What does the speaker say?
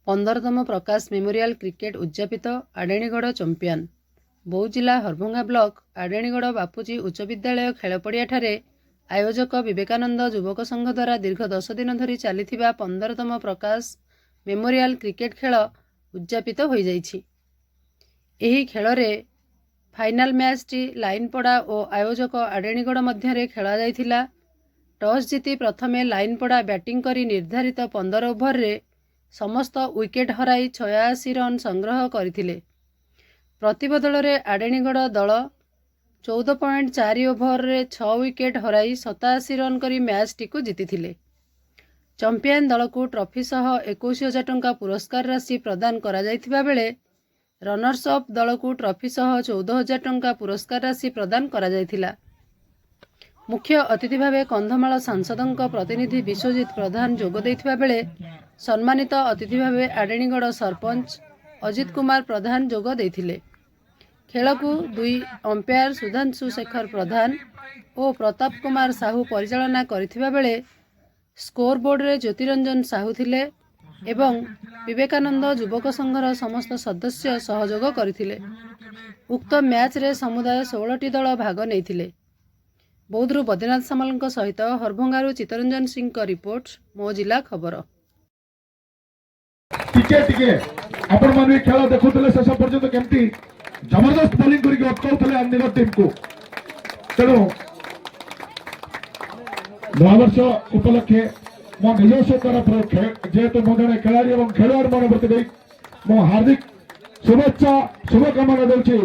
15तम प्रकाश memorial cricket उद्यापित आडेणीगढ़ champion बौद्ध जिला Harbhanga block आडेणीगढ़ बापूजी उच्च विद्यालय खेलपड़िया ठारे आयोजक विवेकानंद युवक संघ द्वारा दीर्घ 10 दिन धरी चलीथिबा 15तम प्रकाश मेमोरियल क्रिकेट खेल उद्यापित हो जाइछि। एही खेलरे फाइनाल मैच टी लाइनपड़ा और आयोजक आडेणीगढ़ मध्य खेला जाइथिला। टॉस जीति प्रथमे लाइनपड़ा बैटिंग करी निर्धारित 15 ओभर रे समस्त विकेट हराई 86 रन संग्रह करथिले। प्रतिबदल रे आडेणीगढ़ दल 14.4 ओभर रे 6 विकेट हराई 87 रन करी मैच टी को जीतिथिले। चंपियन दल को ट्रॉफी सह 21,000 टंका पुरस्कार राशि प्रदान करा जाइथिबा बेले रनर्स अप दल को ट्रॉफी सह 14,000 टंका पुरस्कार राशि प्रदान करा जाइथिला। मुख्य अतिथि भावे कंधमाल सांसदों प्रतिनिधि विश्वजित प्रधान जोग देइथिबा बेले सम्मानित अतिथि भावे आडेणीगढ़ सरपंच अजित कुमार प्रधान जोग देइथिले। खेल को 2 अंपायर सुधांशु शेखर प्रधान और प्रताप कुमार साहू परिचालना करथिबा बेले स्कोर बोर्ड रे ज्योतिरंजन साहू थिले एवं विवेकानंद युवक संघर समस्त सदस्य सहयोग करथिले। उक्त मैच रे समुदाय 16टी दल भाग नैथिले। बौद्धरू बद्रीनाथ सामल सहित हरभंगारू चित्तरंजन सिंह का रिपोर्ट मो जिला खबर। आपण माने खेल देखुतले शेष पर्यंत केमती जबरदस्त बॉलिंग करके अटकाउतले अन्य टीम को। तेणु नववर्ष उपलक्षे मो निजस्व तरफ जेहेतु मो जड़े खेलाड़ी और खेलाड़ी मन प्रति मो हार्दिक शुभेच्छा शुभकामना देउछि।